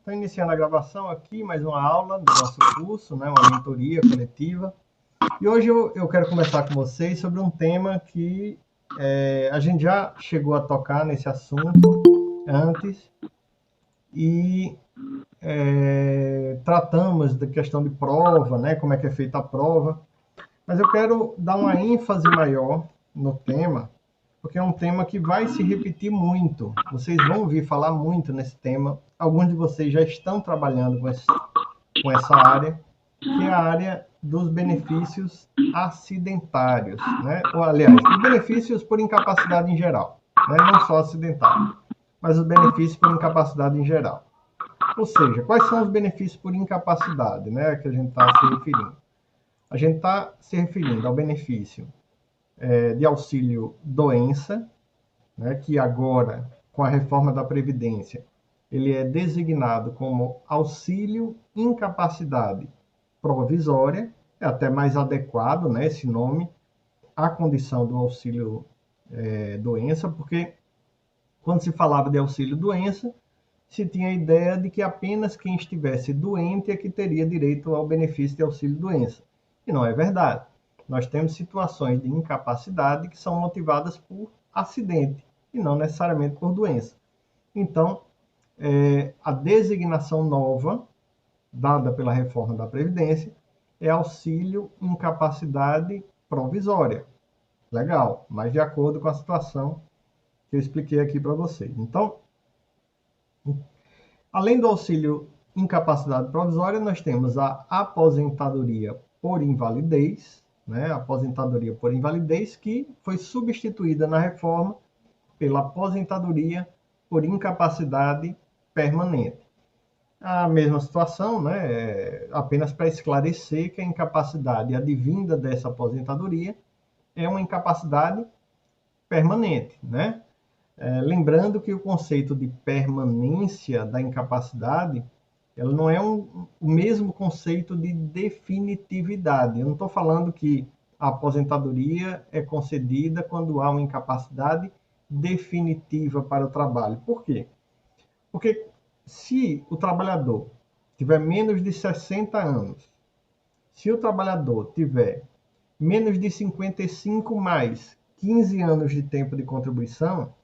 Estou iniciando a gravação aqui, mais uma aula do nosso curso, né, uma mentoria coletiva. E hoje eu quero conversar com vocês sobre um tema que a gente já chegou a tocar nesse assunto antes e tratamos da questão de prova, né, como é que é feita a prova. Mas eu quero dar uma ênfase maior no tema, porque é um tema que vai se repetir muito. Vocês vão ouvir falar muito nesse tema. Alguns de vocês já estão trabalhando com essa área, que é a área dos benefícios acidentários, né? Ou, aliás, dos benefícios por incapacidade em geral, né? Não só acidentário, mas os benefícios por incapacidade em geral. Ou seja, quais são os benefícios por incapacidade, né, que a gente está se referindo? A gente está se referindo ao benefício de auxílio doença, né, que agora, com a reforma da Previdência, ele é designado como auxílio incapacidade provisória, é até mais adequado, né, esse nome, à condição do auxílio doença, porque quando se falava de auxílio doença, se tinha a ideia de que apenas quem estivesse doente é que teria direito ao benefício de auxílio doença. E não é verdade. Nós temos situações de incapacidade que são motivadas por acidente e não necessariamente por doença. Então, a designação nova, dada pela reforma da Previdência, é auxílio incapacidade provisória. Legal, mas de acordo com a situação que eu expliquei aqui para vocês. Então, além do auxílio incapacidade provisória, nós temos a aposentadoria por invalidez, né? A aposentadoria por invalidez que foi substituída na reforma pela aposentadoria por incapacidade permanente. A mesma situação, né? Apenas para esclarecer que a incapacidade advinda dessa aposentadoria é uma incapacidade permanente, né? Lembrando que o conceito de permanência da incapacidade, ela não é o mesmo conceito de definitividade. Eu não estou falando que a aposentadoria é concedida quando há uma incapacidade definitiva para o trabalho. Por quê? Porque se o trabalhador tiver menos de 60 anos, se o trabalhador tiver menos de 55 mais 15 anos de tempo de contribuição,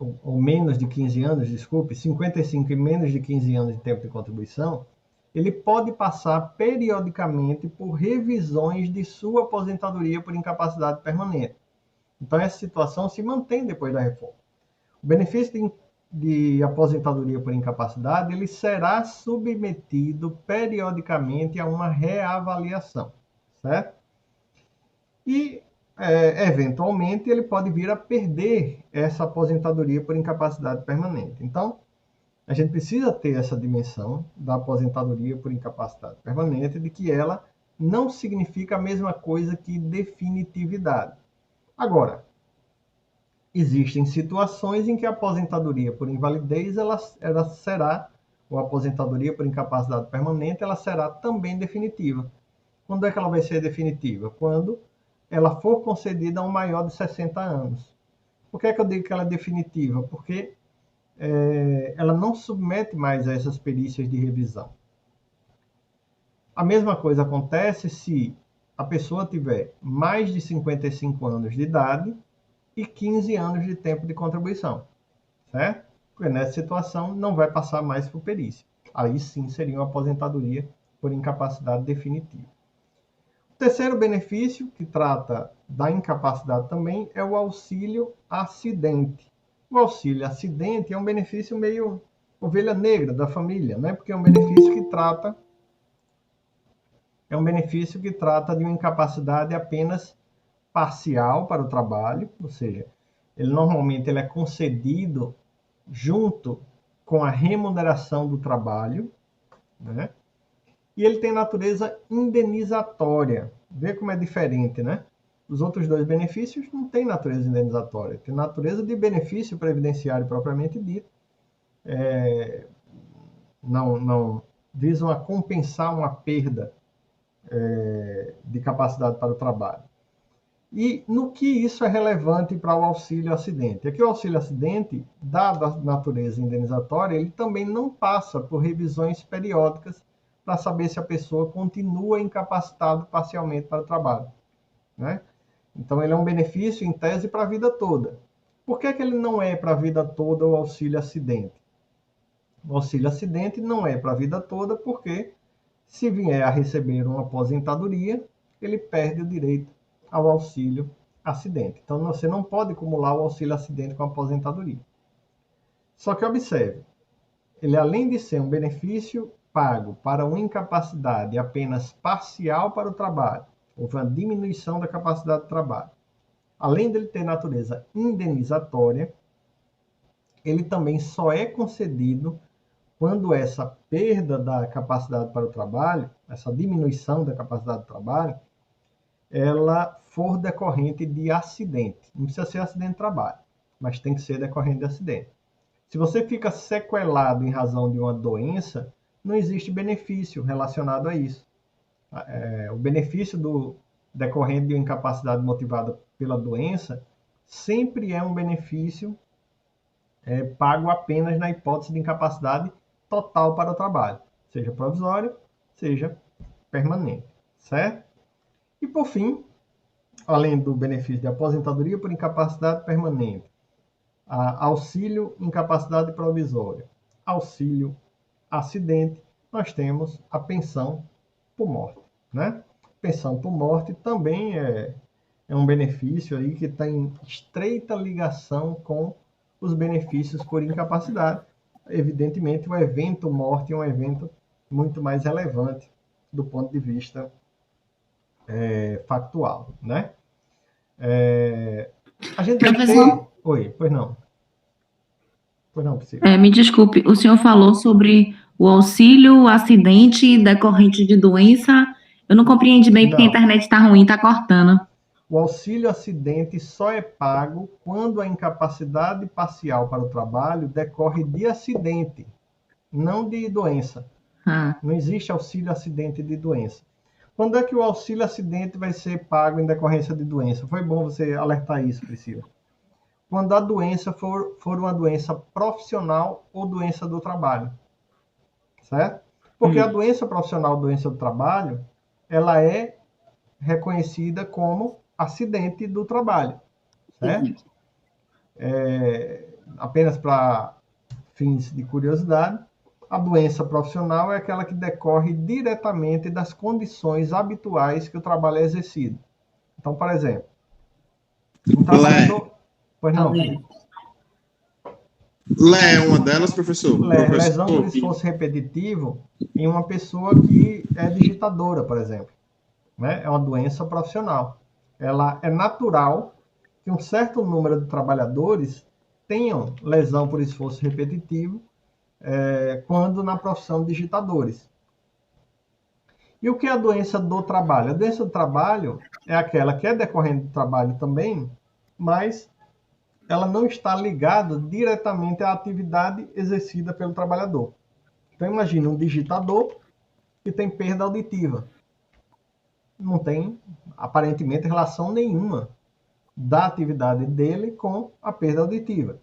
ou menos de 15 anos, desculpe, 55 e menos de 15 anos de tempo de contribuição, ele pode passar periodicamente por revisões de sua aposentadoria por incapacidade permanente. Então, essa situação se mantém depois da reforma. O benefício de aposentadoria por incapacidade, ele será submetido periodicamente a uma reavaliação, certo? E, eventualmente, ele pode vir a perder essa aposentadoria por incapacidade permanente. Então, a gente precisa ter essa dimensão da aposentadoria por incapacidade permanente, de que ela não significa a mesma coisa que definitividade. Agora, existem situações em que a aposentadoria por invalidez, ela será, ou a aposentadoria por incapacidade permanente, ela será também definitiva. Quando é que ela vai ser definitiva? Quando ela for concedida a um maior de 60 anos. Por que é que eu digo que ela é definitiva? Porque ela não submete mais a essas perícias de revisão. A mesma coisa acontece se a pessoa tiver mais de 55 anos de idade e 15 anos de tempo de contribuição, certo? Porque nessa situação não vai passar mais por perícia. Aí sim seria uma aposentadoria por incapacidade definitiva. O terceiro benefício, que trata da incapacidade também, é o auxílio acidente. O auxílio acidente é um benefício meio ovelha negra da família, né? Porque é um benefício que trata de uma incapacidade apenas parcial para o trabalho, ou seja, normalmente ele é concedido junto com a remuneração do trabalho, né? E ele tem natureza indenizatória. Vê como é diferente, né? Os outros dois benefícios não têm natureza indenizatória, tem natureza de benefício previdenciário propriamente dito. Não visam a compensar uma perda de capacidade para o trabalho. E no que isso é relevante para o auxílio acidente? É que o auxílio acidente, dada a natureza indenizatória, ele também não passa por revisões periódicas para saber se a pessoa continua incapacitado parcialmente para o trabalho, né? Então, ele é um benefício, em tese, para a vida toda. Por que que ele não é para a vida toda o auxílio acidente? O auxílio acidente não é para a vida toda porque, se vier a receber uma aposentadoria, ele perde o direito ao auxílio acidente. Então, você não pode acumular o auxílio acidente com a aposentadoria. Só que observe, ele além de ser um benefício pago para uma incapacidade apenas parcial para o trabalho, houve uma diminuição da capacidade de trabalho, além dele ter natureza indenizatória, ele também só é concedido quando essa perda da capacidade para o trabalho, essa diminuição da capacidade de trabalho, ela for decorrente de acidente. Não precisa ser acidente de trabalho, mas tem que ser decorrente de acidente. Se você fica sequelado em razão de uma doença, não existe benefício relacionado a isso. O benefício decorrente de uma incapacidade motivada pela doença sempre é um benefício pago apenas na hipótese de incapacidade total para o trabalho, seja provisório, seja permanente, certo? E por fim, além do benefício de aposentadoria por incapacidade permanente, auxílio incapacidade provisória, auxílio acidente, nós temos a pensão por morte, né? Pensão por morte também é um benefício aí que tem estreita ligação com os benefícios por incapacidade. Evidentemente, o evento morte é um evento muito mais relevante do ponto de vista factual, né? A gente vai Professor, ter... Oi, pois não. Pois não, Priscila. me desculpe, o senhor falou sobre o auxílio acidente decorrente de doença. Eu não compreendi bem porque a Não. internet está ruim, está cortando. O auxílio acidente só é pago quando a incapacidade parcial para o trabalho decorre de acidente, não de doença. Ah, Não existe auxílio acidente de doença. Quando é que o auxílio acidente vai ser pago em decorrência de doença? Foi bom você alertar isso, Priscila. Quando a doença for uma doença profissional ou doença do trabalho, certo? Porque a doença profissional, doença do trabalho, ela é reconhecida como acidente do trabalho, certo? Apenas para fins de curiosidade, a doença profissional é aquela que decorre diretamente das condições habituais que o trabalho é exercido. Então, por exemplo, um Lé, trabalhador... Pois não, Felipe. Lé é uma delas, professor? Lesão por Professor, esforço repetitivo em uma pessoa que é digitadora, por exemplo, né? É uma doença profissional. Ela é natural que um certo número de trabalhadores tenham lesão por esforço repetitivo quando na profissão de digitadores. E o que é a doença do trabalho? A doença do trabalho é aquela que é decorrente do trabalho também, mas ela não está ligada diretamente à atividade exercida pelo trabalhador. Então, imagine um digitador que tem perda auditiva. Não tem, aparentemente, relação nenhuma da atividade dele com a perda auditiva.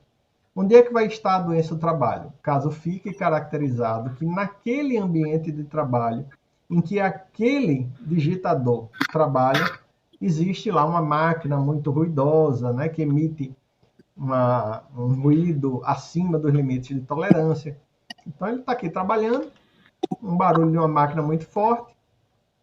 Onde é que vai estar a doença do trabalho? Caso fique caracterizado que naquele ambiente de trabalho em que aquele digitador trabalha, existe lá uma máquina muito ruidosa, né, que emite um ruído acima dos limites de tolerância. Então ele está aqui trabalhando, um barulho de uma máquina muito forte,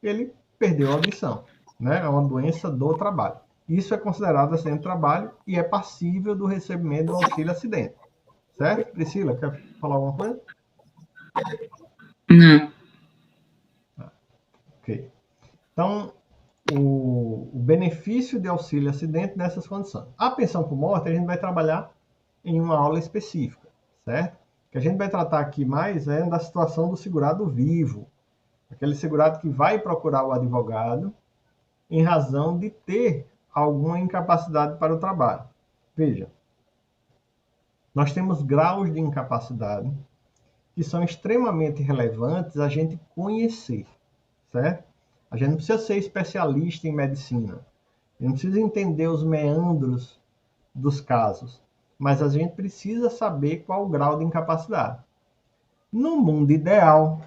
ele perdeu a audição, né? É uma doença do trabalho. Isso é considerado acidente de trabalho e é passível do recebimento do auxílio acidente. Certo? Priscila, quer falar alguma coisa? não. Ok. Então, o benefício de auxílio acidente nessas condições. A pensão por morte, a gente vai trabalhar em uma aula específica, certo? O que a gente vai tratar aqui mais é da situação do segurado vivo, aquele segurado que vai procurar o advogado em razão de ter alguma incapacidade para o trabalho. Veja, nós temos graus de incapacidade que são extremamente relevantes a gente conhecer, certo? A gente não precisa ser especialista em medicina. A gente precisa entender os meandros dos casos, mas a gente precisa saber qual o grau de incapacidade. No mundo ideal,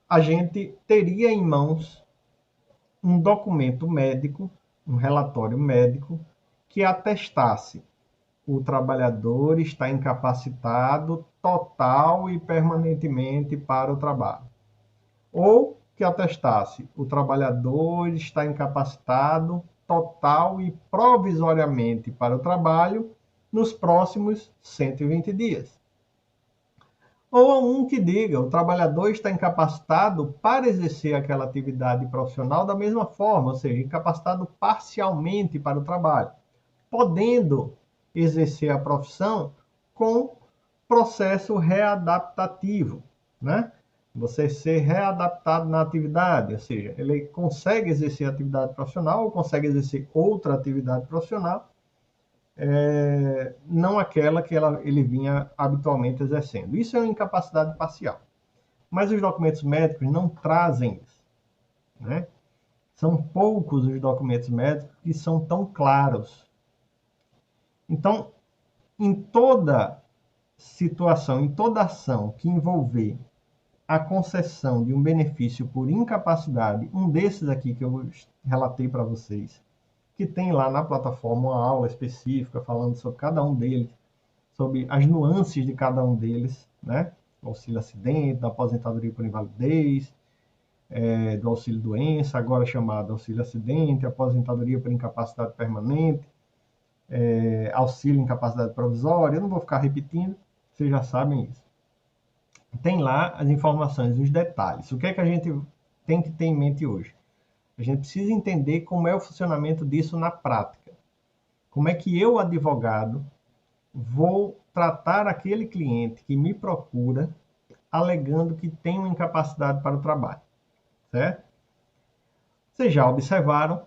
a gente teria em mãos um documento médico, um relatório médico, que atestasse o trabalhador está incapacitado total e permanentemente para o trabalho. Ou que atestasse o trabalhador está incapacitado total e provisoriamente para o trabalho nos próximos 120 dias. Ou um que diga o trabalhador está incapacitado para exercer aquela atividade profissional da mesma forma, ou seja, incapacitado parcialmente para o trabalho, podendo exercer a profissão com processo readaptativo, né? Você ser readaptado na atividade, ou seja, ele consegue exercer atividade profissional ou consegue exercer outra atividade profissional, não aquela que ele vinha habitualmente exercendo. Isso é uma incapacidade parcial. Mas os documentos médicos não trazem isso, né? São poucos os documentos médicos que são tão claros. Então, em toda situação, em toda ação que envolver a concessão de um benefício por incapacidade, um desses aqui que eu relatei para vocês, que tem lá na plataforma uma aula específica falando sobre cada um deles, sobre as nuances de cada um deles, né? Do auxílio acidente, da aposentadoria por invalidez, do auxílio doença, agora chamado auxílio acidente, aposentadoria por incapacidade permanente, auxílio incapacidade provisória, eu não vou ficar repetindo, vocês já sabem isso. Tem lá as informações, os detalhes. O que é que a gente tem que ter em mente hoje? A gente precisa entender como é o funcionamento disso na prática. Como é que eu, advogado, vou tratar aquele cliente que me procura alegando que tem uma incapacidade para o trabalho, certo? Vocês já observaram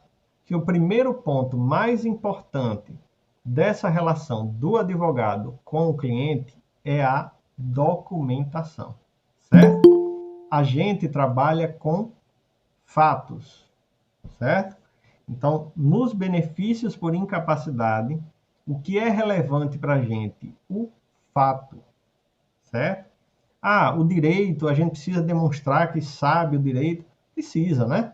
que o primeiro ponto mais importante dessa relação do advogado com o cliente é a documentação, certo? A gente trabalha com fatos, certo? Então, nos benefícios por incapacidade, o que é relevante para a gente? O fato, certo? O direito, a gente precisa demonstrar que sabe o direito. Precisa, né?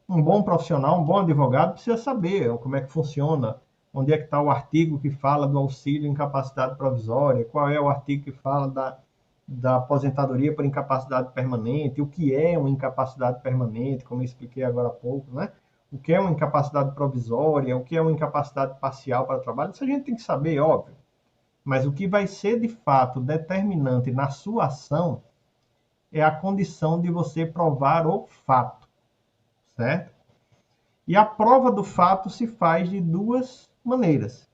Um bom profissional, um bom advogado precisa saber como é que funciona, onde é que está o artigo que fala do auxílio incapacidade provisória, qual é o artigo que fala da aposentadoria por incapacidade permanente, o que é uma incapacidade permanente, como eu expliquei agora há pouco, né? O que é uma incapacidade provisória, o que é uma incapacidade parcial para o trabalho, isso a gente tem que saber, óbvio. Mas o que vai ser, de fato, determinante na sua ação é a condição de você provar o fato, certo? E a prova do fato se faz de duas maneiras.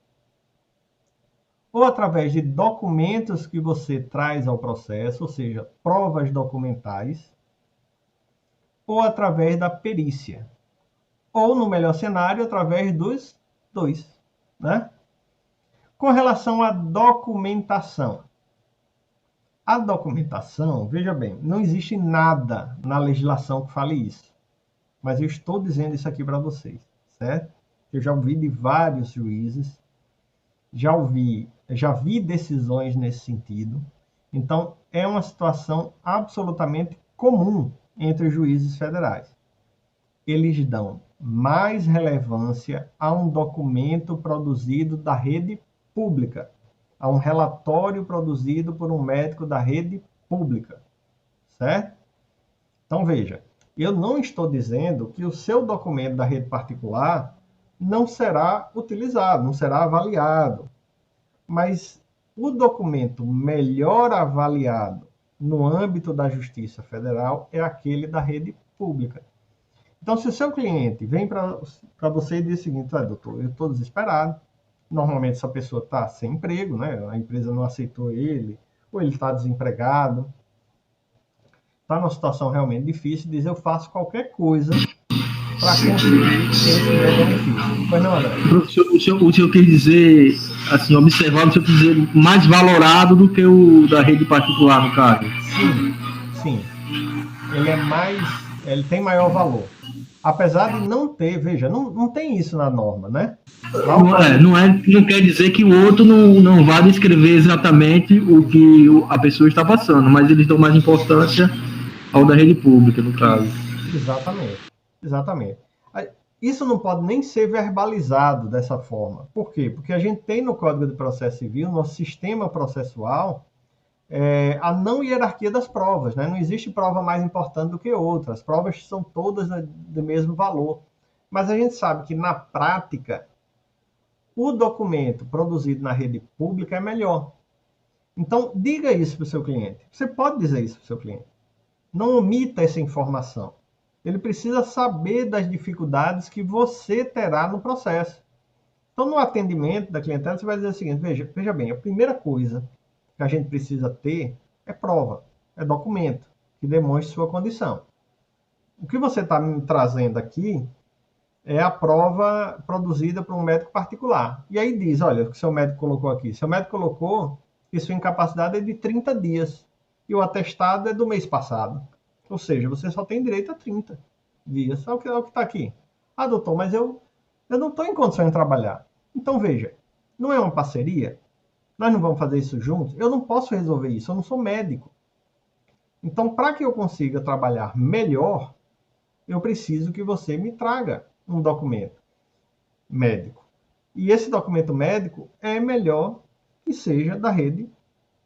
Ou através de documentos que você traz ao processo, ou seja, provas documentais, ou através da perícia. Ou, no melhor cenário, através dos dois, né? Com relação à documentação. A documentação, veja bem, não existe nada na legislação que fale isso. Mas eu estou dizendo isso aqui para vocês, certo? Eu já ouvi de vários juízes, já vi decisões nesse sentido. Então, é uma situação absolutamente comum entre os juízes federais. Eles dão mais relevância a um documento produzido da rede pública, a um relatório produzido por um médico da rede pública, certo? Então, veja, eu não estou dizendo que o seu documento da rede particular não será utilizado, não será avaliado, mas o documento melhor avaliado no âmbito da Justiça Federal é aquele da rede pública. Então, se o seu cliente vem para você e diz o seguinte: doutor, eu estou desesperado, normalmente essa pessoa está sem emprego, né? A empresa não aceitou ele, ou ele está desempregado, está numa situação realmente difícil, diz: eu faço qualquer coisa para conseguir esse meu benefício. Pois não, André? Professor, o senhor quer dizer, assim, observar, o senhor quer dizer mais valorado do que o da rede particular, no caso? Sim. Ele tem maior valor. Apesar de não ter, veja, não tem isso na norma, né? Não quer dizer que o outro não vai descrever exatamente o que a pessoa está passando, mas eles dão mais importância ao da rede pública, no caso. Exatamente. Isso não pode nem ser verbalizado dessa forma. Por quê? Porque a gente tem no Código de Processo Civil, nosso sistema processual, a não hierarquia das provas, né? Não existe prova mais importante do que outra. As provas são todas do mesmo valor. Mas a gente sabe que, na prática, o documento produzido na rede pública é melhor. Então, diga isso para o seu cliente. Você pode dizer isso para o seu cliente. Não omita essa informação. Ele precisa saber das dificuldades que você terá no processo. Então, no atendimento da clientela, você vai dizer o seguinte: veja bem, a primeira coisa que a gente precisa ter é prova, é documento que demonstre sua condição. O que você está me trazendo aqui é a prova produzida por um médico particular. E aí diz, olha, o que seu médico colocou aqui. Seu médico colocou que sua incapacidade é de 30 dias e o atestado é do mês passado. Ou seja, você só tem direito a 30 dias. É o que está aqui. Ah, doutor, mas eu não estou em condição de trabalhar. Então, veja, não é uma parceria? Nós não vamos fazer isso juntos? Eu não posso resolver isso, eu não sou médico. Então, para que eu consiga trabalhar melhor, eu preciso que você me traga um documento médico. E esse documento médico é melhor que seja da rede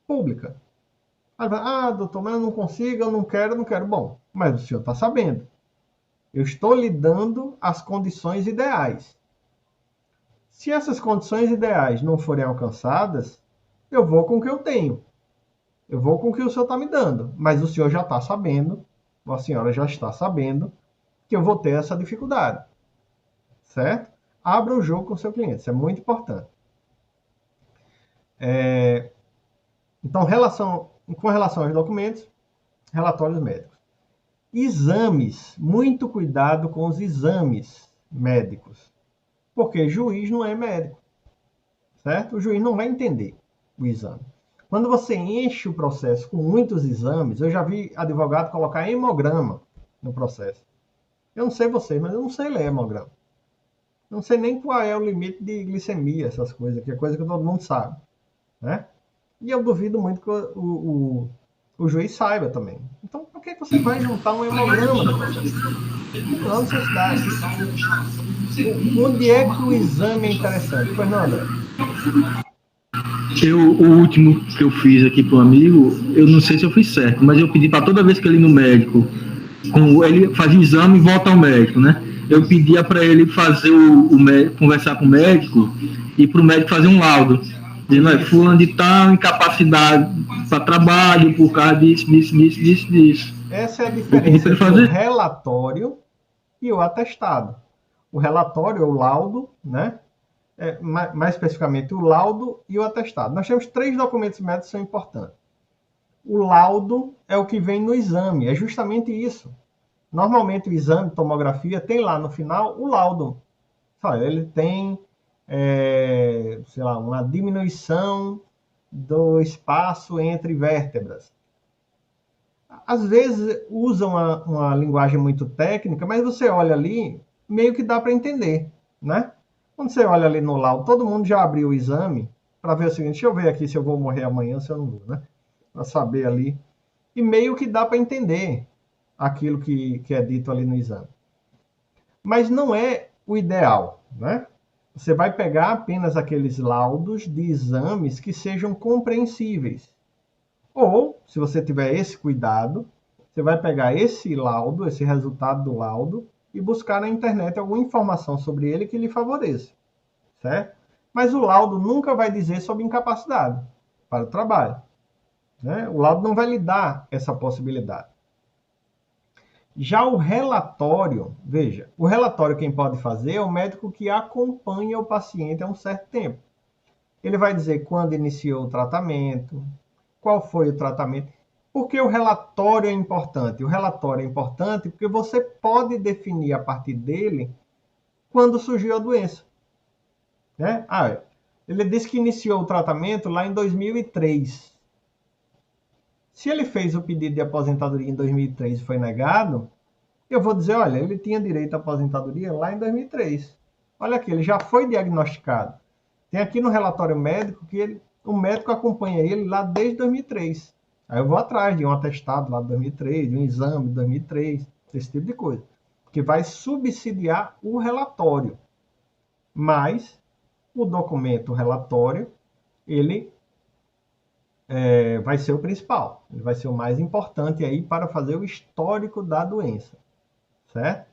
pública. Ah, doutor, mas eu não consigo, eu não quero. Bom, mas o senhor está sabendo. Eu estou lhe dando as condições ideais. Se essas condições ideais não forem alcançadas, eu vou com o que eu tenho. Eu vou com o que o senhor está me dando. Mas o senhor já está sabendo, ou a senhora já está sabendo, que eu vou ter essa dificuldade. Certo? Abra o jogo com o seu cliente. Isso é muito importante. Então, com relação aos documentos, relatórios médicos. Exames. Muito cuidado com os exames médicos. Porque juiz não é médico. Certo? O juiz não vai entender o exame. Quando você enche o processo com muitos exames, eu já vi advogado colocar hemograma no processo. Eu não sei vocês, mas eu não sei ler hemograma. Não sei nem qual é o limite de glicemia, essas coisas, que é coisa que todo mundo sabe. Né? E eu duvido muito que o juiz saiba também. Então, por que você vai juntar um hemograma no processo? Não há necessidade. Onde é que o exame é interessante? Pois não, André? O último que eu fiz aqui para um amigo, eu não sei se eu fiz certo, mas eu pedi para toda vez que ele ir no médico, ele fazia o exame e volta ao médico, né? Eu pedia para ele fazer conversar com o médico e para o médico fazer um laudo. Dizendo, fulano de tal, incapacidade para trabalho, por causa disso. Essa é a diferença entre o relatório e o atestado. O relatório é o laudo, né? Mais especificamente o laudo e o atestado. Nós temos 3 documentos médicos que são importantes. O laudo é o que vem no exame, é justamente isso. Normalmente o exame de tomografia tem lá no final o laudo. Ele tem, uma diminuição do espaço entre vértebras. Às vezes usam uma linguagem muito técnica, mas você olha ali, meio que dá para entender, né? Quando você olha ali no laudo, todo mundo já abriu o exame para ver o seguinte: deixa eu ver aqui se eu vou morrer amanhã, se eu não vou, né? Para saber ali. E meio que dá para entender aquilo que é dito ali no exame. Mas não é o ideal, né? Você vai pegar apenas aqueles laudos de exames que sejam compreensíveis. Ou, se você tiver esse cuidado, você vai pegar esse laudo, esse resultado do laudo, e buscar na internet alguma informação sobre ele que lhe favoreça, certo? Mas o laudo nunca vai dizer sobre incapacidade para o trabalho, né? O laudo não vai lhe dar essa possibilidade. Já o relatório, veja, o relatório quem pode fazer é o médico que acompanha o paciente há um certo tempo. Ele vai dizer quando iniciou o tratamento, qual foi o tratamento. Por que o relatório é importante? O relatório é importante porque você pode definir a partir dele quando surgiu a doença. Né? Ele disse que iniciou o tratamento lá em 2003. Se ele fez o pedido de aposentadoria em 2003 e foi negado, Eu vou dizer, olha, ele tinha direito à aposentadoria lá em 2003. Olha aqui, ele já foi diagnosticado. Tem aqui no relatório médico que o médico acompanha ele lá desde 2003. Aí eu vou atrás de um atestado lá de 2003, de um exame de 2003, esse tipo de coisa. Que vai subsidiar o relatório. Mas o documento, o relatório, ele vai ser o principal. Ele vai ser o mais importante aí para fazer o histórico da doença. Certo?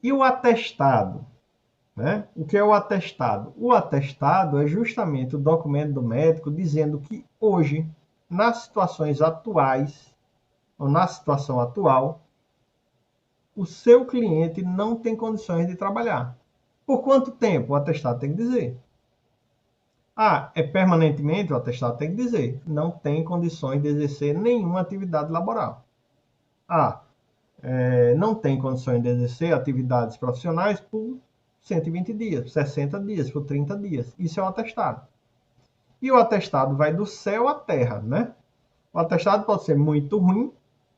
E o atestado? Né? O que é o atestado? O atestado é justamente o documento do médico dizendo que hoje, nas situações atuais, ou na situação atual, o seu cliente não tem condições de trabalhar. Por quanto tempo? O atestado tem que dizer. Ah, é permanentemente? O atestado tem que dizer. Não tem condições de exercer nenhuma atividade laboral. Ah, não tem condições de exercer atividades profissionais por 120 dias, 60 dias, por 30 dias. Isso é o atestado. E o atestado vai do céu à terra, né? O atestado pode ser muito ruim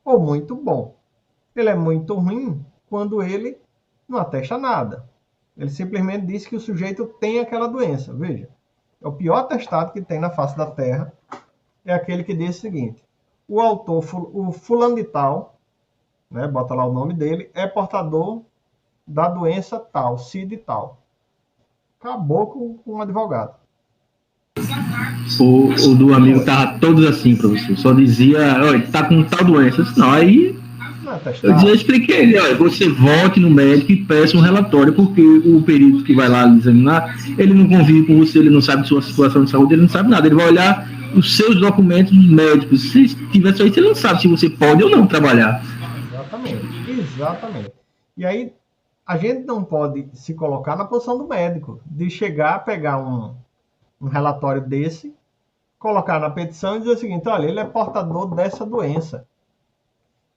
ou muito bom. Ele é muito ruim quando ele não atesta nada. Ele simplesmente diz que o sujeito tem aquela doença. Veja, é o pior atestado que tem na face da terra é aquele que diz o seguinte: o autor, o fulano de tal, né, bota lá o nome dele, é portador da doença tal, CID tal. Acabou com um advogado. O do amigo tava todos assim, professor. Só dizia, olha, tá com tal doença. Não, aí eu expliquei ele, olha, você volte no médico e peça um relatório, porque o perito que vai lá examinar, ele não convive com você, ele não sabe de sua situação de saúde, ele não sabe nada. Ele vai olhar os seus documentos médicos. Se tiver só isso, ele não sabe se você pode ou não trabalhar. Exatamente. E aí, a gente não pode se colocar na posição do médico, de chegar, pegar um relatório desse, colocar na petição e dizer o seguinte: olha, ele é portador dessa doença.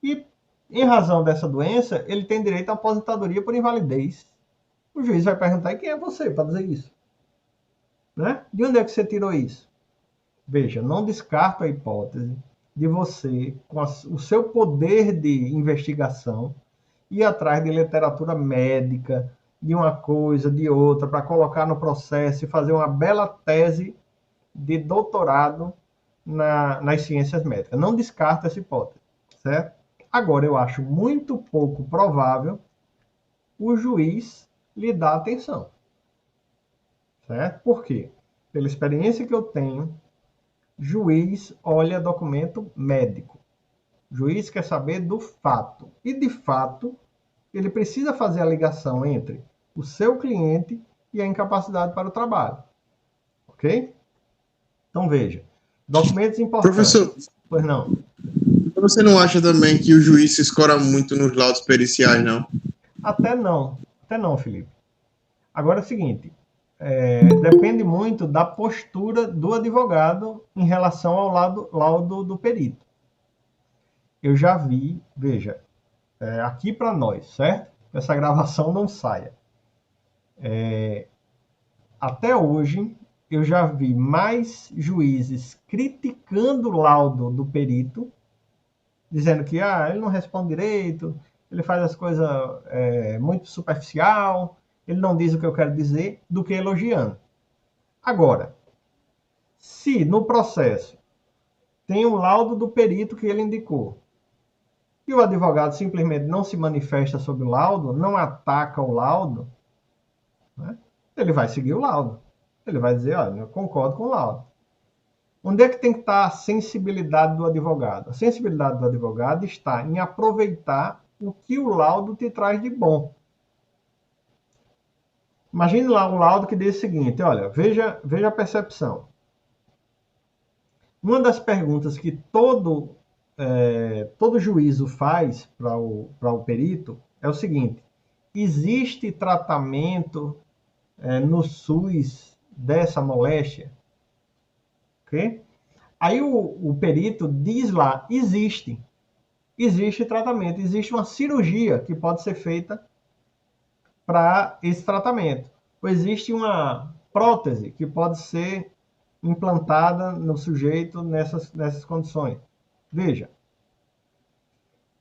E, em razão dessa doença, ele tem direito à aposentadoria por invalidez. O juiz vai perguntar: e quem é você para dizer isso? Né? De onde é que você tirou isso? Veja, não descarto a hipótese de você, com o seu poder de investigação, ir atrás de literatura médica, de uma coisa, de outra, para colocar no processo e fazer uma bela tese de doutorado nas ciências médicas. Não descarto essa hipótese, certo? Agora, eu acho muito pouco provável o juiz lhe dar atenção, certo? Por quê? Pela experiência que eu tenho, juiz olha documento médico. O juiz quer saber do fato. E, de fato, ele precisa fazer a ligação entre o seu cliente e a incapacidade para o trabalho. Ok? Então, veja. Documentos importantes. Professor, Pois não. você não acha também que o juiz se escora muito nos laudos periciais, não? Até não. Até não, Felipe. Agora é o seguinte. Depende muito da postura do advogado em relação ao laudo do perito. Eu já vi, veja, aqui para nós, certo? Essa gravação não saia. Até hoje, eu já vi mais juízes criticando o laudo do perito, dizendo que ele não responde direito, ele faz as coisas muito superficial, ele não diz o que eu quero dizer, do que elogiando. Agora, se no processo tem um laudo do perito que ele indicou, e o advogado simplesmente não se manifesta sobre o laudo, não ataca o laudo, né, ele vai seguir o laudo. Ele vai dizer: olha, eu concordo com o laudo. Onde é que tem que estar a sensibilidade do advogado? A sensibilidade do advogado está em aproveitar o que o laudo te traz de bom. Imagine lá um laudo que diz o seguinte: olha, veja a percepção. Uma das perguntas que todo juízo faz para o perito é o seguinte: existe tratamento no SUS dessa moléstia? Okay? Aí o perito diz lá: existe tratamento, existe uma cirurgia que pode ser feita para esse tratamento, ou existe uma prótese que pode ser implantada no sujeito nessas condições. Veja,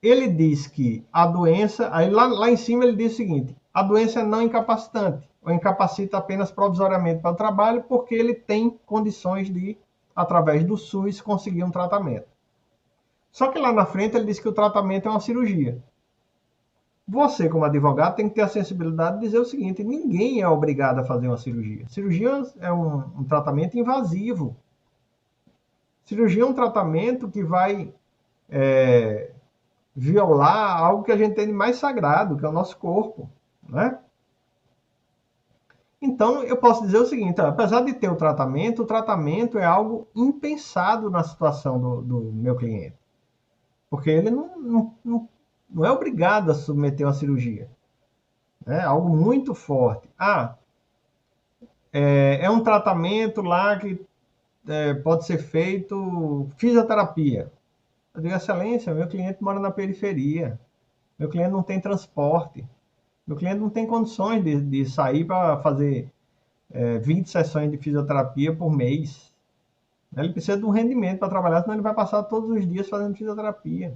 ele diz que a doença, aí lá em cima ele diz o seguinte, a doença é não incapacitante, ou incapacita apenas provisoriamente para o trabalho, porque ele tem condições de, através do SUS, conseguir um tratamento. Só que lá na frente ele diz que o tratamento é uma cirurgia. Você, como advogado, tem que ter a sensibilidade de dizer o seguinte, ninguém é obrigado a fazer uma cirurgia. Cirurgia é um tratamento invasivo. Cirurgia é um tratamento que vai violar algo que a gente tem de mais sagrado, que é o nosso corpo, né? Então, eu posso dizer o seguinte, apesar de ter o tratamento é algo impensado na situação do meu cliente. Porque ele não é obrigado a submeter uma cirurgia. É algo muito forte. É um tratamento lá que pode ser feito fisioterapia. Eu digo, excelência, meu cliente mora na periferia. Meu cliente não tem transporte. Meu cliente não tem condições de sair para fazer 20 sessões de fisioterapia por mês. Ele precisa de um rendimento para trabalhar, senão ele vai passar todos os dias fazendo fisioterapia.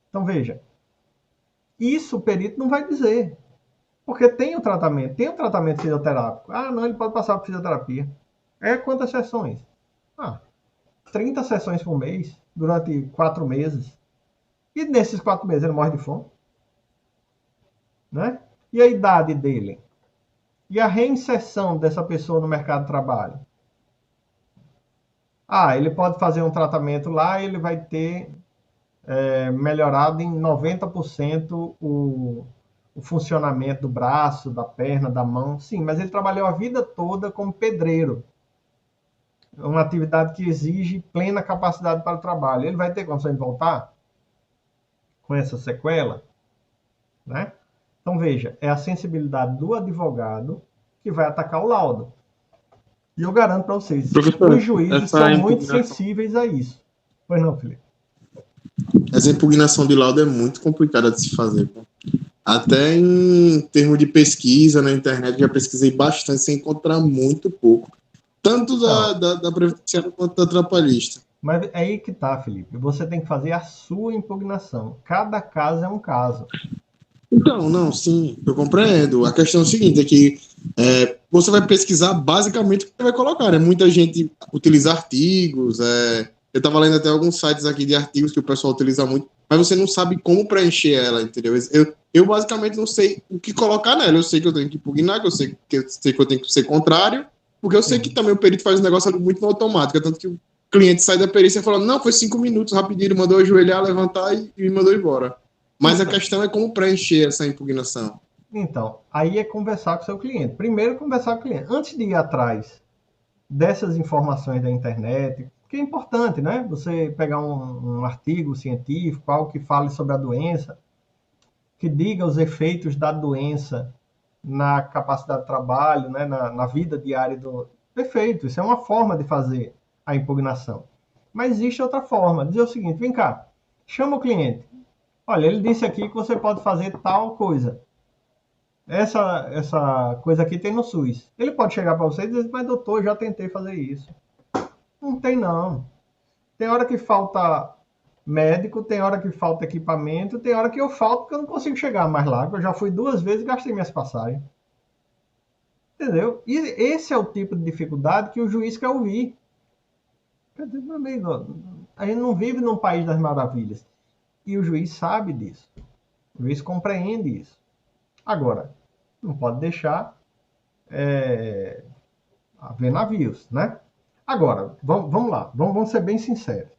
Então, veja, isso o perito não vai dizer. Porque tem o tratamento fisioterápico. Não, ele pode passar por fisioterapia. Quantas sessões? 30 sessões por mês, durante 4 meses. E nesses 4 meses ele morre de fome? Né? E a idade dele? E a reinserção dessa pessoa no mercado de trabalho? Ele pode fazer um tratamento lá e ele vai ter melhorado em 90% o funcionamento do braço, da perna, da mão. Sim, mas ele trabalhou a vida toda como pedreiro. Uma atividade que exige plena capacidade para o trabalho. Ele vai ter condição de voltar com essa sequela? Né? Então, veja, é a sensibilidade do advogado que vai atacar o laudo. E eu garanto para vocês, os juízes são muito sensíveis a isso. Pois não, Felipe? Essa impugnação de laudo é muito complicada de se fazer. Pô. Até em termos de pesquisa na internet, já pesquisei bastante, sem encontrar muito pouco. Tanto da previdenciária quanto da trabalhista. Mas é aí que tá, Felipe. Você tem que fazer a sua impugnação. Cada caso é um caso. Então, não, sim, eu compreendo. A questão é o seguinte, é que você vai pesquisar basicamente o que você vai colocar. Muita gente utiliza artigos, eu estava lendo até alguns sites aqui de artigos que o pessoal utiliza muito, mas você não sabe como preencher ela, entendeu? Eu basicamente não sei o que colocar nela. Eu sei que eu tenho que impugnar, que eu sei que eu tenho que ser contrário, porque eu sei que também o perito faz um negócio muito no automático, tanto que o cliente sai da perícia e fala, não, foi 5 minutos, rapidinho, ele mandou ajoelhar, levantar e me mandou embora. Mas a questão é como preencher essa impugnação. Então, aí é conversar com o seu cliente. Primeiro, conversar com o cliente. Antes de ir atrás dessas informações da internet, que é importante, né? Você pegar um artigo científico, algo que fale sobre a doença, que diga os efeitos da doença na capacidade de trabalho, né? na vida diária do... Perfeito, isso é uma forma de fazer a impugnação. Mas existe outra forma. Dizer o seguinte, vem cá, chama o cliente. Olha, ele disse aqui que você pode fazer tal coisa. Essa coisa aqui tem no SUS. Ele pode chegar para você e dizer, mas doutor, eu já tentei fazer isso. Não tem não. Tem hora que falta médico, tem hora que falta equipamento, tem hora que eu falto porque eu não consigo chegar mais lá. Eu já fui 2 vezes e gastei minhas passagens. Entendeu? E esse é o tipo de dificuldade que o juiz quer ouvir. Meu amigo, a gente não vive num país das maravilhas. E o juiz sabe disso. O juiz compreende isso. Agora, não pode deixar haver navios, né? Agora, vamos lá, vamos ser bem sinceros.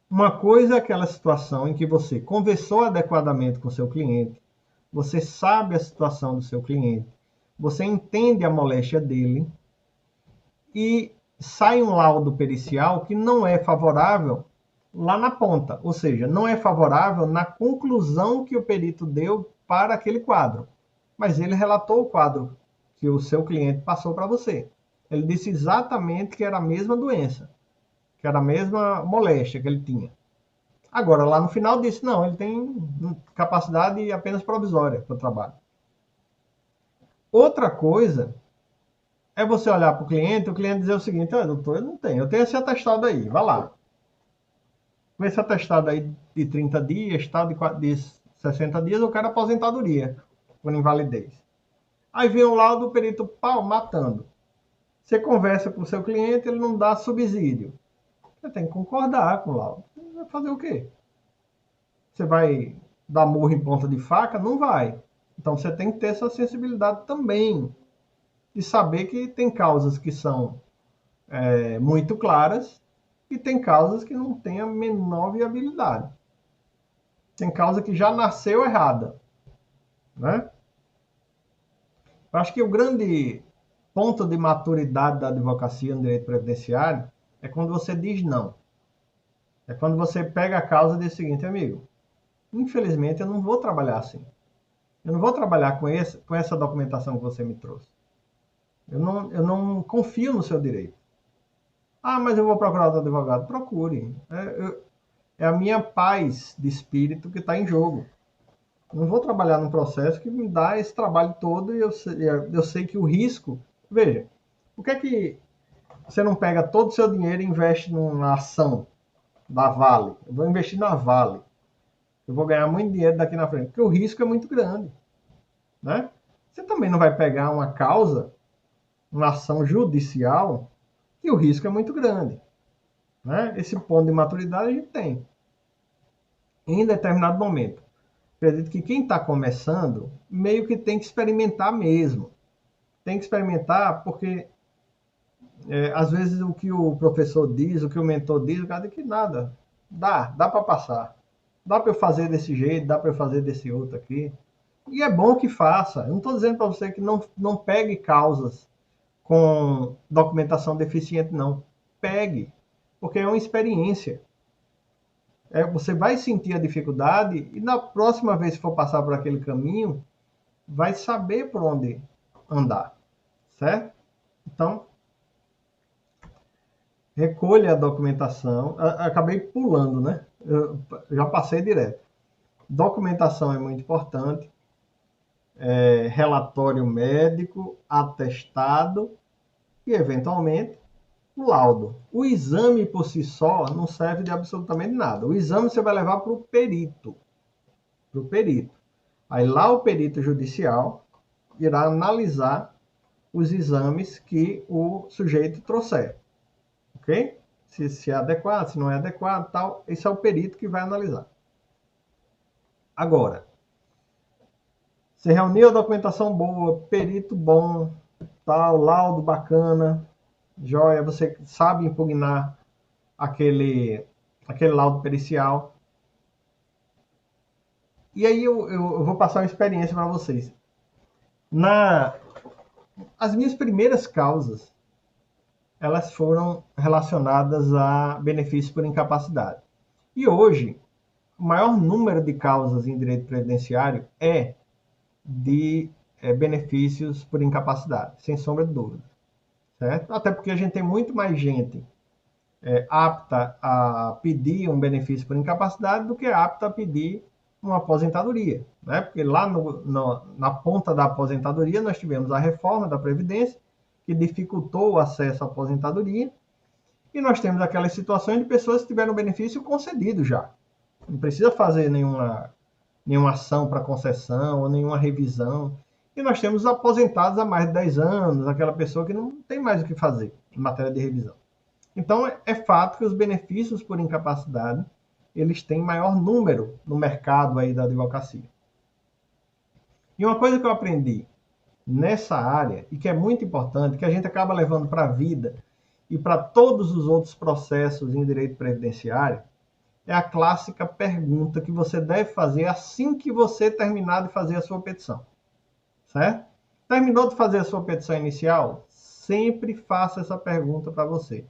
Uma coisa é aquela situação em que você conversou adequadamente com o seu cliente, você sabe a situação do seu cliente, você entende a moléstia dele e sai um laudo pericial que não é favorável lá na ponta, ou seja, não é favorável na conclusão que o perito deu para aquele quadro, mas ele relatou o quadro que o seu cliente passou para você. Ele disse exatamente que era a mesma doença, que era a mesma moléstia que ele tinha. Agora, lá no final disse, não, ele tem capacidade apenas provisória para o trabalho. Outra coisa é você olhar para o cliente dizer o seguinte, doutor, eu não tenho, eu tenho esse atestado aí, vai lá. Com esse atestado aí de 30 dias, tal, de 60 dias, eu quero aposentadoria por invalidez. Aí vem o laudo do perito pau matando. Você conversa com o seu cliente, ele não dá subsídio. Você tem que concordar com o laudo. Vai fazer o quê? Você vai dar murro em ponta de faca? Não vai. Então você tem que ter essa sensibilidade também de saber que tem causas que são muito claras e tem causas que não têm a menor viabilidade. Tem causa que já nasceu errada, né? Eu acho que o grande ponto de maturidade da advocacia no direito previdenciário é quando você diz não. É quando você pega a causa e diz o seguinte, amigo, infelizmente eu não vou trabalhar assim. Eu não vou trabalhar com essa documentação que você me trouxe. Eu não confio no seu direito. Ah, mas eu vou procurar outro advogado. Procure. É a minha paz de espírito que está em jogo. Não vou trabalhar num processo que me dá esse trabalho todo e eu sei que o risco... Veja, por que é que você não pega todo o seu dinheiro e investe numa ação da Vale? Eu vou investir na Vale. Eu vou ganhar muito dinheiro daqui na frente, porque o risco é muito grande, né? Você também não vai pegar uma causa, uma ação judicial, e o risco é muito grande, né? Esse ponto de maturidade a gente tem. Em determinado momento. Acredito que quem está começando, meio que tem que experimentar mesmo. Tem que experimentar porque, às vezes, o que o professor diz, o que o mentor diz, o cara diz que nada. Dá para passar. Dá para eu fazer desse jeito, dá para eu fazer desse outro aqui. E é bom que faça. Eu não estou dizendo para você que não pegue causas com documentação deficiente, não. Pegue, porque é uma experiência. Você vai sentir a dificuldade e na próxima vez que for passar por aquele caminho, vai saber por onde andar, certo? Então, recolha a documentação. Acabei pulando, né? Eu já passei direto. Documentação é muito importante. Relatório médico, atestado e, eventualmente, o laudo. O exame por si só não serve de absolutamente nada. O exame você vai levar para o perito. Aí lá o perito judicial irá analisar os exames que o sujeito trouxer. Ok? Se é adequado, se não é adequado, tal. Esse é o perito que vai analisar. Agora, você reuniu a documentação boa, perito bom, tal, laudo bacana, joia, você sabe impugnar aquele laudo pericial. E aí eu vou passar uma experiência para vocês. As minhas primeiras causas, elas foram relacionadas a benefícios por incapacidade. E hoje, o maior número de causas em direito previdenciário é de benefícios por incapacidade, sem sombra de dúvida. Certo? Até porque a gente tem muito mais gente apta a pedir um benefício por incapacidade do que apta a pedir uma aposentadoria. Né? Porque lá na ponta da aposentadoria nós tivemos a reforma da Previdência, que dificultou o acesso à aposentadoria, e nós temos aquelas situações de pessoas que tiveram benefício concedido já. Não precisa fazer nenhuma ação para concessão ou nenhuma revisão. E nós temos aposentados há mais de 10 anos, aquela pessoa que não tem mais o que fazer em matéria de revisão. Então, é fato que os benefícios por incapacidade, eles têm maior número no mercado aí da advocacia. E uma coisa que eu aprendi nessa área, e que é muito importante, que a gente acaba levando para a vida e para todos os outros processos em direito previdenciário, é a clássica pergunta que você deve fazer assim que você terminar de fazer a sua petição. Certo? Terminou de fazer a sua petição inicial? Sempre faça essa pergunta para você.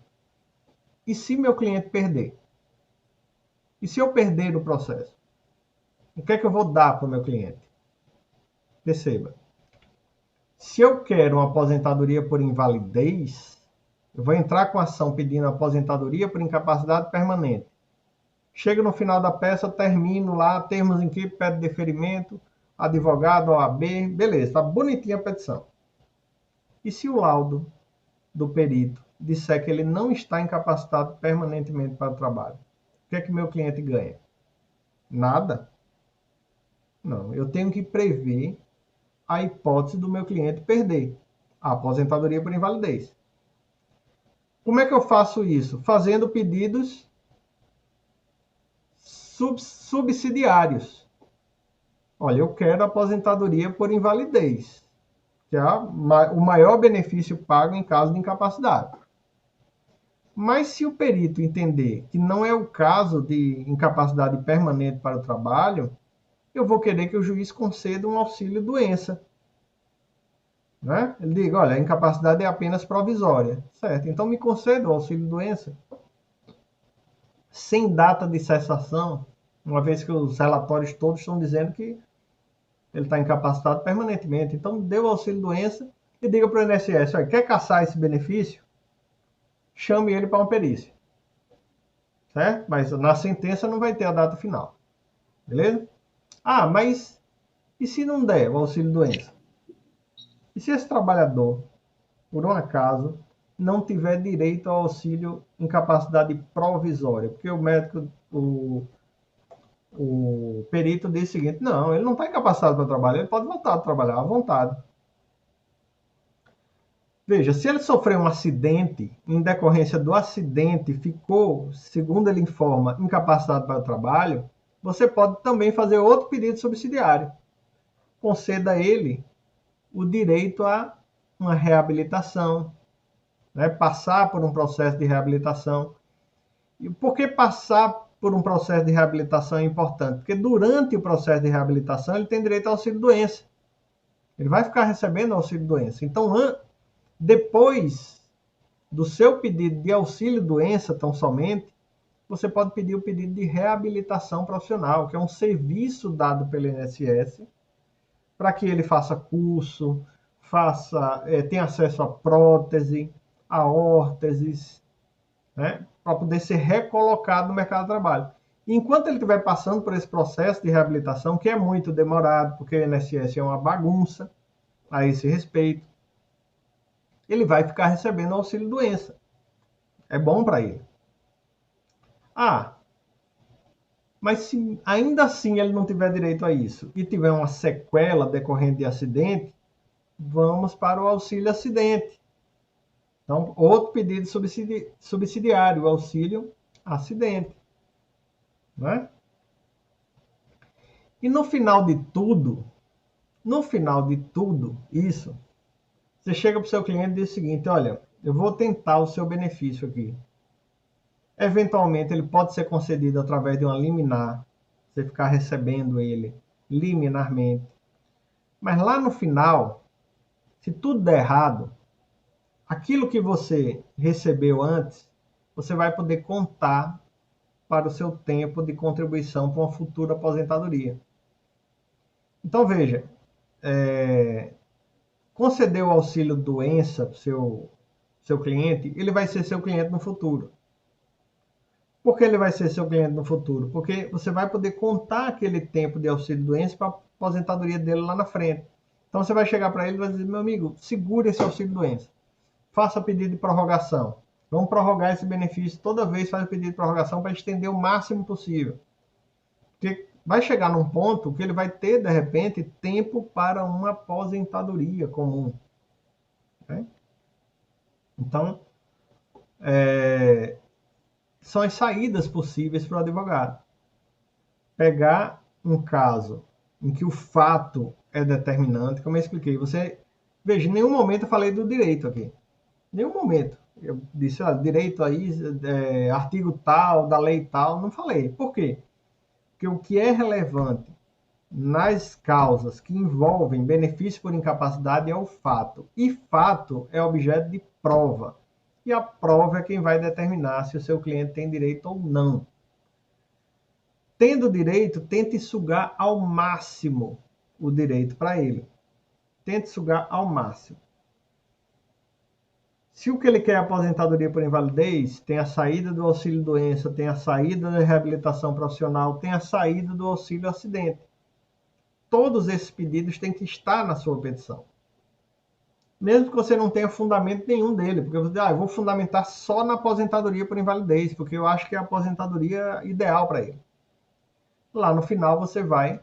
E se meu cliente perder? E se eu perder o processo? O que é que eu vou dar para o meu cliente? Perceba. Se eu quero uma aposentadoria por invalidez, eu vou entrar com ação pedindo aposentadoria por incapacidade permanente. Chega no final da peça, termino lá, termos em que pede deferimento, advogado, OAB, beleza, está bonitinha a petição. E se o laudo do perito disser que ele não está incapacitado permanentemente para o trabalho? O que é que meu cliente ganha? Nada. Não, eu tenho que prever a hipótese do meu cliente perder a aposentadoria por invalidez. Como é que eu faço isso? Fazendo pedidos subsidiários. Olha, eu quero aposentadoria por invalidez, que é o maior benefício pago em caso de incapacidade. Mas se o perito entender que não é o caso de incapacidade permanente para o trabalho, eu vou querer que o juiz conceda um auxílio-doença. Né? Ele diga, olha, a incapacidade é apenas provisória. Certo, então me conceda o auxílio-doença. Sem data de cessação, uma vez que os relatórios todos estão dizendo que ele está incapacitado permanentemente. Então, dê o auxílio-doença e diga para o INSS, olha, quer caçar esse benefício? Chame ele para uma perícia. Certo? Mas na sentença não vai ter a data final. Beleza? Ah, mas e se não der o auxílio-doença? E se esse trabalhador, por um acaso, não tiver direito ao auxílio incapacidade provisória? Porque o médico, o perito diz o seguinte, não, ele não está incapacitado para trabalhar, ele pode voltar a trabalhar à vontade. Veja, se ele sofreu um acidente, em decorrência do acidente, ficou, segundo ele informa, incapacitado para o trabalho, você pode também fazer outro pedido subsidiário. Conceda a ele o direito a uma reabilitação, né? Passar por um processo de reabilitação. E por que passar por um processo de reabilitação é importante? Porque durante o processo de reabilitação ele tem direito ao auxílio-doença. Ele vai ficar recebendo auxílio-doença. Então, depois do seu pedido de auxílio-doença, tão somente, você pode pedir o pedido de reabilitação profissional, que é um serviço dado pelo INSS para que ele faça curso, tenha acesso a prótese, a órteses, né, para poder ser recolocado no mercado de trabalho. E enquanto ele estiver passando por esse processo de reabilitação, que é muito demorado, porque o INSS é uma bagunça a esse respeito, ele vai ficar recebendo auxílio-doença. É bom para ele. Ah, mas se ainda assim ele não tiver direito a isso e tiver uma sequela decorrente de acidente, vamos para o auxílio-acidente. Então, outro pedido subsidiário, o auxílio-acidente. Né? E no final de tudo isso, você chega para o seu cliente e diz o seguinte, olha, eu vou tentar o seu benefício aqui. Eventualmente, ele pode ser concedido através de uma liminar, você ficar recebendo ele liminarmente. Mas lá no final, se tudo der errado, aquilo que você recebeu antes, você vai poder contar para o seu tempo de contribuição para uma futura aposentadoria. Então, veja, conceder o auxílio doença para o seu cliente, ele vai ser seu cliente no futuro. Por que ele vai ser seu cliente no futuro? Porque você vai poder contar aquele tempo de auxílio doença para a aposentadoria dele lá na frente. Então, você vai chegar para ele e vai dizer, meu amigo, segure esse auxílio doença. Faça pedido de prorrogação. Vamos prorrogar esse benefício. Toda vez faz o pedido de prorrogação para estender o máximo possível. Porque vai chegar num ponto que ele vai ter, de repente, tempo para uma aposentadoria comum. Né? Então, são as saídas possíveis para o advogado. Pegar um caso em que o fato é determinante, como eu expliquei. Veja, em nenhum momento eu falei do direito aqui. Em nenhum momento. Eu disse, direito aí, artigo tal, da lei tal, não falei. Por quê? Porque o que é relevante nas causas que envolvem benefício por incapacidade é o fato. E fato é objeto de prova. E a prova é quem vai determinar se o seu cliente tem direito ou não. Tendo direito, tente sugar ao máximo o direito para ele. Tente sugar ao máximo. Se o que ele quer é aposentadoria por invalidez, tem a saída do auxílio-doença, tem a saída da reabilitação profissional, tem a saída do auxílio-acidente. Todos esses pedidos têm que estar na sua petição. Mesmo que você não tenha fundamento nenhum dele, porque você diz, eu vou fundamentar só na aposentadoria por invalidez, porque eu acho que é a aposentadoria ideal para ele. Lá no final você vai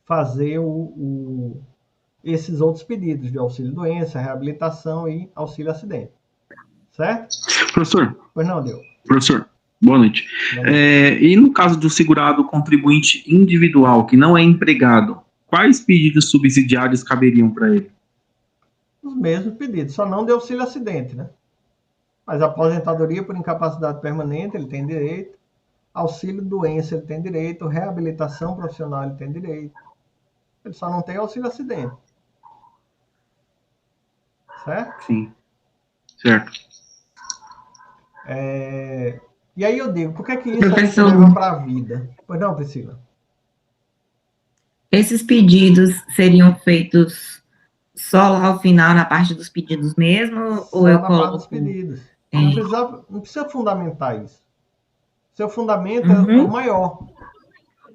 fazer esses outros pedidos de auxílio-doença, reabilitação e auxílio-acidente. Certo? Professor, Pois não, deu. professor, boa noite. E no caso do segurado contribuinte individual, que não é empregado, quais pedidos subsidiários caberiam para ele? Os mesmos pedidos, só não de auxílio-acidente, né? Mas aposentadoria por incapacidade permanente, ele tem direito. Auxílio-doença, ele tem direito. Reabilitação profissional, ele tem direito. Ele só não tem auxílio-acidente. Certo? Sim. Certo. E aí eu digo, por que isso a gente Professor. leva para a vida? Pois não, Priscila? Esses pedidos seriam feitos só lá ao final, na parte dos pedidos mesmo? Ou Só eu na parte dos coloco... pedidos. É. Não precisa fundamentar isso. Seu fundamento Uhum. é o maior.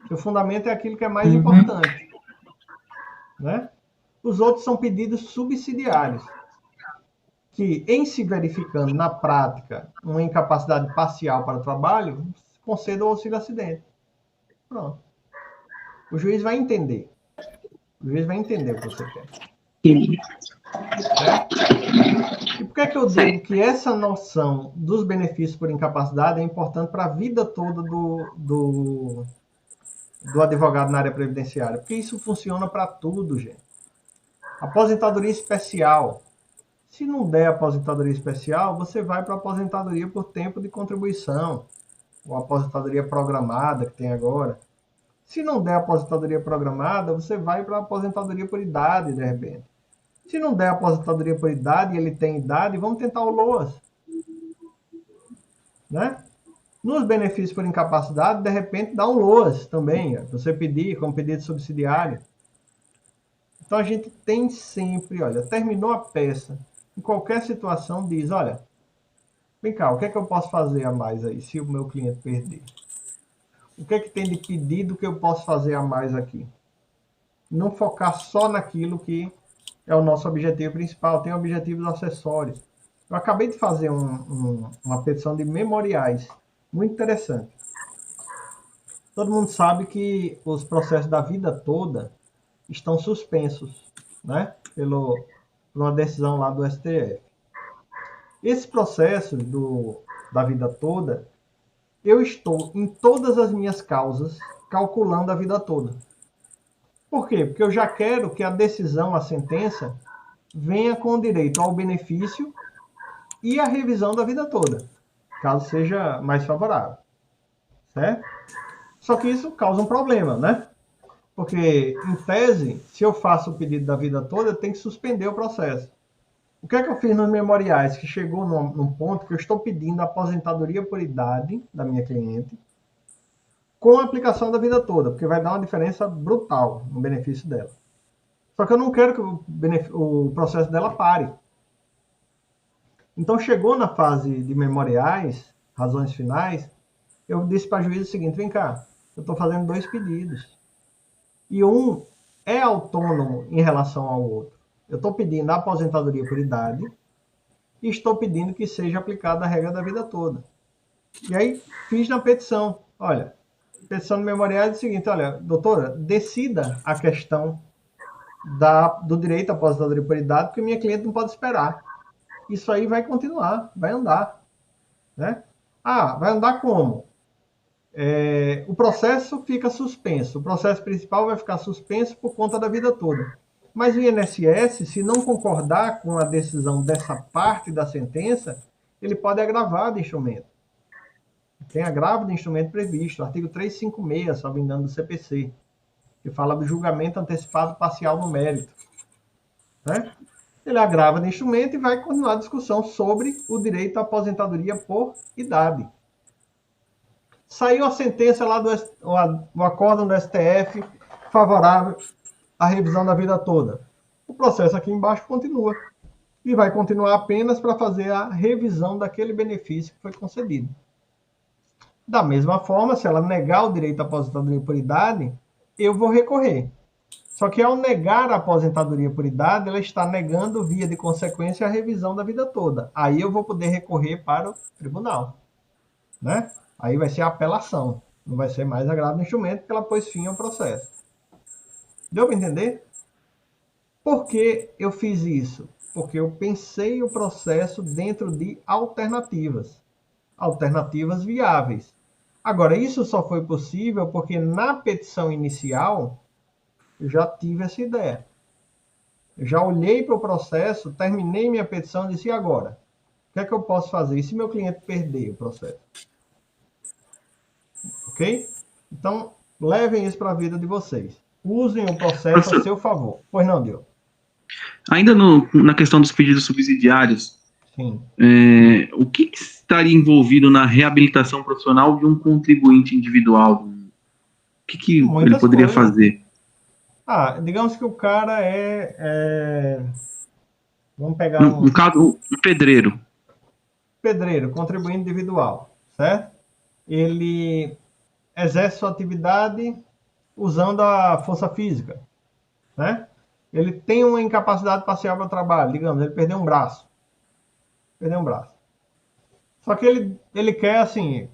Seu fundamento é aquilo que é mais importante. Né? Os outros são pedidos subsidiários, que, em se verificando na prática uma incapacidade parcial para o trabalho, conceda o auxílio-acidente. Pronto. O juiz vai entender. O juiz vai entender o que você quer. Certo? E por que eu digo que essa noção dos benefícios por incapacidade é importante para a vida toda do advogado na área previdenciária? Porque isso funciona para tudo, gente. Aposentadoria especial. Se não der aposentadoria especial, você vai para a aposentadoria por tempo de contribuição, ou aposentadoria programada, que tem agora. Se não der aposentadoria programada, você vai para a aposentadoria por idade, de repente. Se não der aposentadoria por idade, e ele tem idade, vamos tentar o LOAS. Né? Nos benefícios por incapacidade, de repente, dá um LOAS também, você pedir como pedido subsidiário. Então, a gente tem sempre, olha, terminou a peça, em qualquer situação, diz, olha, vem cá, o que é que eu posso fazer a mais aí, se o meu cliente perder? O que é que tem de pedido que eu posso fazer a mais aqui? Não focar só naquilo que é o nosso objetivo principal, tem objetivos acessórios. Eu acabei de fazer uma petição de memoriais, muito interessante. Todo mundo sabe que os processos da vida toda estão suspensos, né? Por uma decisão lá do STF. Esse processo da vida toda, eu estou em todas as minhas causas calculando a vida toda. Por quê? Porque eu já quero que a decisão, a sentença, venha com direito ao benefício e à revisão da vida toda, caso seja mais favorável. Certo? Só que isso causa um problema, né? Porque, em tese, se eu faço o pedido da vida toda, eu tenho que suspender o processo. O que é que eu fiz nos memoriais? Que chegou num ponto que eu estou pedindo a aposentadoria por idade da minha cliente com a aplicação da vida toda, porque vai dar uma diferença brutal no benefício dela. Só que eu não quero que o processo dela pare. Então, chegou na fase de memoriais, razões finais, eu disse para a juíza o seguinte, vem cá, eu estou fazendo 2 pedidos. E um é autônomo em relação ao outro. Eu estou pedindo a aposentadoria por idade e estou pedindo que seja aplicada a regra da vida toda. E aí, fiz na petição, olha, petição de memorial é o seguinte, olha, doutora, decida a questão do direito à aposentadoria por idade, porque minha cliente não pode esperar. Isso aí vai continuar, vai andar. Né? Vai andar como? O processo fica suspenso. O processo principal vai ficar suspenso por conta da vida toda. Mas o INSS, se não concordar com a decisão dessa parte da sentença, ele pode agravar de instrumento. Tem agravo de instrumento previsto, artigo 356, salvo engano, do CPC, que fala do julgamento antecipado parcial no mérito. Né? Ele agrava de instrumento e vai continuar a discussão sobre o direito à aposentadoria por idade. Saiu a sentença lá do acórdão do STF favorável à revisão da vida toda. O processo aqui embaixo continua. E vai continuar apenas para fazer a revisão daquele benefício que foi concedido. Da mesma forma, se ela negar o direito à aposentadoria por idade, eu vou recorrer. Só que ao negar a aposentadoria por idade, ela está negando, via de consequência, a revisão da vida toda. Aí eu vou poder recorrer para o tribunal, né? Aí vai ser a apelação, não vai ser mais agravo do instrumento, porque ela pôs fim ao processo. Deu para entender? Por que eu fiz isso? Porque eu pensei o processo dentro de alternativas viáveis. Agora, isso só foi possível porque na petição inicial eu já tive essa ideia. Eu já olhei para o processo, terminei minha petição e disse, e agora? O que é que eu posso fazer? E se meu cliente perder o processo? Ok? Então, levem isso para a vida de vocês. Usem o processo a seu favor. Pois não, Diogo? Ainda na questão dos pedidos subsidiários, Sim. o que estaria envolvido na reabilitação profissional de um contribuinte individual? O que ele poderia fazer? Digamos que o cara vamos pegar um caso, um pedreiro. Pedreiro, contribuinte individual, certo? Ele exerce sua atividade usando a força física, né? Ele tem uma incapacidade parcial para o trabalho, digamos, ele perdeu um braço. Só que ele quer, assim,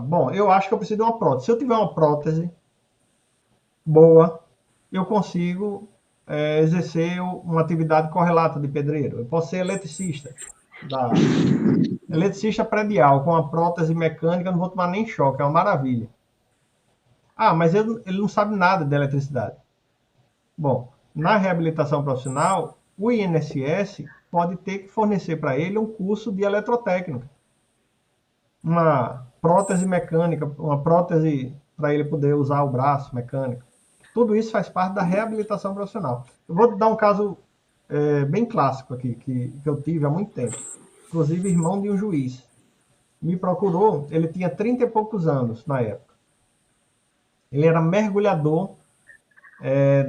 bom, eu acho que eu preciso de uma prótese. Se eu tiver uma prótese boa, eu consigo exercer uma atividade correlata de pedreiro. Eu posso ser eletricista. Eletricista predial, com uma prótese mecânica, não vou tomar nem choque, é uma maravilha. Mas ele não sabe nada de eletricidade. Bom, na reabilitação profissional, o INSS pode ter que fornecer para ele um curso de eletrotécnica. Uma prótese mecânica, uma prótese para ele poder usar o braço mecânico. Tudo isso faz parte da reabilitação profissional. Eu vou dar um caso bem clássico aqui, que eu tive há muito tempo. Inclusive, irmão de um juiz. Me procurou, ele tinha 30 e poucos anos na época. Ele era mergulhador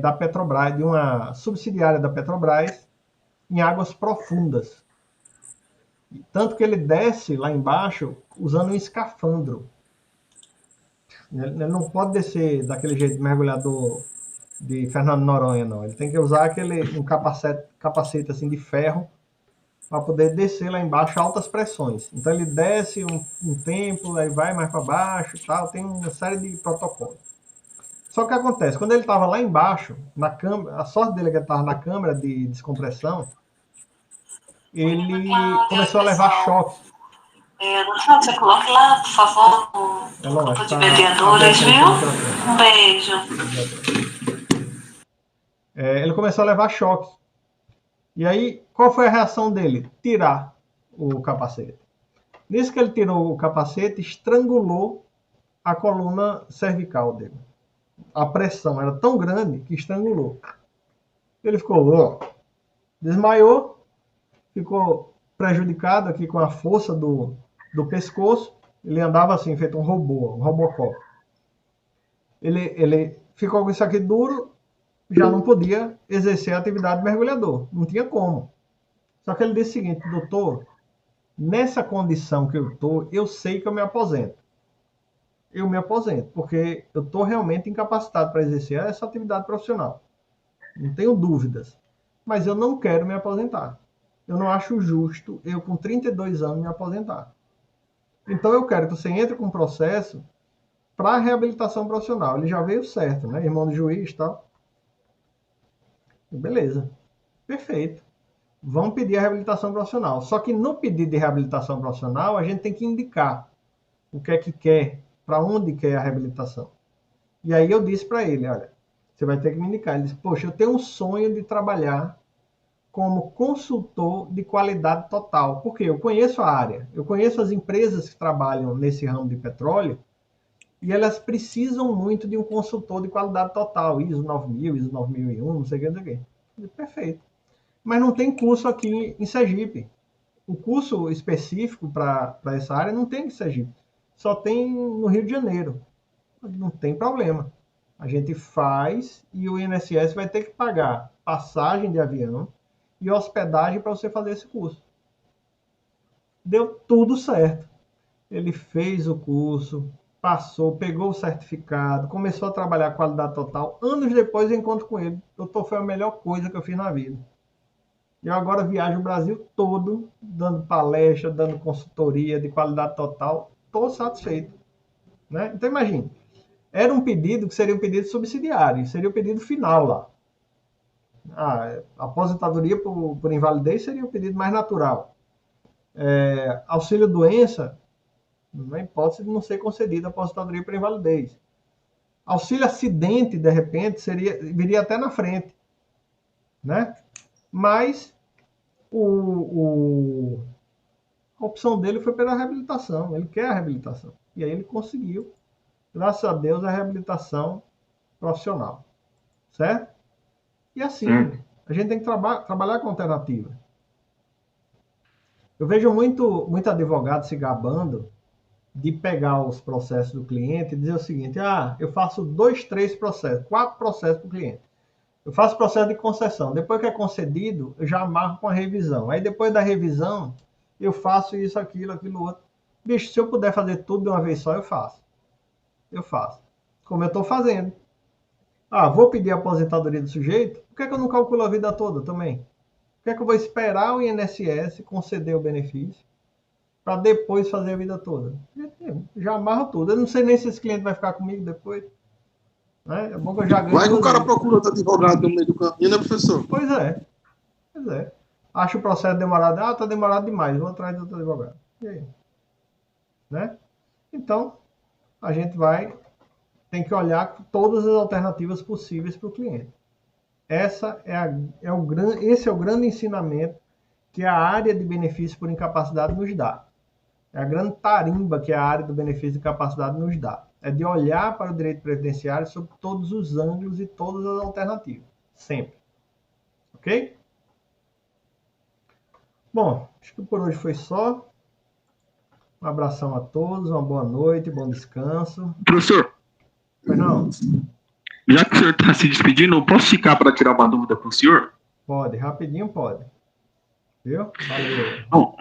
da Petrobras, de uma subsidiária da Petrobras, em águas profundas. Tanto que ele desce lá embaixo usando um escafandro. Ele não pode descer daquele jeito de mergulhador de Fernando Noronha, não. Ele tem que usar um capacete assim, de ferro para poder descer lá embaixo a altas pressões. Então ele desce um tempo, aí vai mais para baixo e tal, tem uma série de protocolos. Só que acontece, quando ele estava lá embaixo, na câmara, a sorte dele é que ele estava na câmara de descompressão, ele começou a levar choque. Você coloque lá, por favor, no grupo de mediadores, viu? Um beijo. Ele começou a levar choque. E aí, qual foi a reação dele? Tirar o capacete. Nisso que ele tirou o capacete, estrangulou a coluna cervical dele. A pressão era tão grande que estrangulou. Ele ficou, desmaiou, ficou prejudicado aqui com a força do pescoço. Ele andava assim, feito um robô, um Robocop. Ele ficou com isso aqui duro, já não podia exercer a atividade de mergulhador. Não tinha como. Só que ele disse o seguinte, doutor, nessa condição que eu estou, eu sei que eu me aposento. Eu me aposento, porque eu estou realmente incapacitado para exercer essa atividade profissional. Não tenho dúvidas. Mas eu não quero me aposentar. Eu não acho justo eu, com 32 anos, me aposentar. Então eu quero que você entre com um processo para reabilitação profissional. Ele já veio certo, né? Irmão do juiz e tal. Beleza. Perfeito. Vamos pedir a reabilitação profissional. Só que no pedido de reabilitação profissional, a gente tem que indicar o que é que quer, para onde quer a reabilitação. E aí eu disse para ele, olha, você vai ter que me indicar. Ele disse, poxa, eu tenho um sonho de trabalhar como consultor de qualidade total. Porque eu conheço a área, eu conheço as empresas que trabalham nesse ramo de petróleo e elas precisam muito de um consultor de qualidade total, ISO 9000, ISO 9001, não sei o que, não sei o que. Eu disse, perfeito. Mas não tem curso aqui em Sergipe. O curso específico para essa área não tem em Sergipe. Só tem no Rio de Janeiro. Não tem problema. A gente faz e o INSS vai ter que pagar passagem de avião e hospedagem para você fazer esse curso. Deu tudo certo. Ele fez o curso, passou, pegou o certificado, começou a trabalhar a qualidade total. Anos depois eu encontro com ele. Doutor, foi a melhor coisa que eu fiz na vida. Eu agora viajo o Brasil todo, dando palestra, dando consultoria de qualidade total. Estou satisfeito. Né? Então, imagine. Era um pedido que seria um pedido subsidiário. Seria o pedido final lá. A aposentadoria por invalidez seria o pedido mais natural. Auxílio-doença, na hipótese de não ser concedida a aposentadoria por invalidez. Auxílio-acidente, de repente, viria até na frente. Né? Mas a opção dele foi pela reabilitação. Ele quer a reabilitação. E aí ele conseguiu, graças a Deus, a reabilitação profissional. Certo? E assim, a gente tem que trabalhar com alternativa. Eu vejo muito advogado se gabando de pegar os processos do cliente e dizer o seguinte: eu faço 2, 3 processos, 4 processos para o cliente. Eu faço processo de concessão. Depois que é concedido, eu já amarro com a revisão. Aí depois da revisão, eu faço isso, aquilo outro. Bicho, se eu puder fazer tudo de uma vez só, eu faço. Eu faço. Como eu estou fazendo. Vou pedir a aposentadoria do sujeito? Por que eu não calculo a vida toda também? Por que eu vou esperar o INSS conceder o benefício para depois fazer a vida toda? Já amarro tudo. Eu não sei nem se esse cliente vai ficar comigo depois. Né? É bom que eu já ganho. Vai que o cara procura outro advogado no meio do caminho, né, professor? Pois é. Acho o processo demorado. Está demorado demais. Vou atrás de outro advogado. E aí? Né? Então, a gente tem que olhar todas as alternativas possíveis para o cliente. Esse é o grande ensinamento que a área de benefício por incapacidade nos dá. É a grande tarimba que a área do benefício de incapacidade nos dá. É de olhar para o direito previdenciário sob todos os ângulos e todas as alternativas. Sempre. Ok? Bom, acho que por hoje foi só. Um abração a todos, uma boa noite, bom descanso. Professor, Pois não? já que o senhor está se despedindo, eu posso ficar para tirar uma dúvida com o senhor? Pode, rapidinho pode. Viu? Valeu. Bom,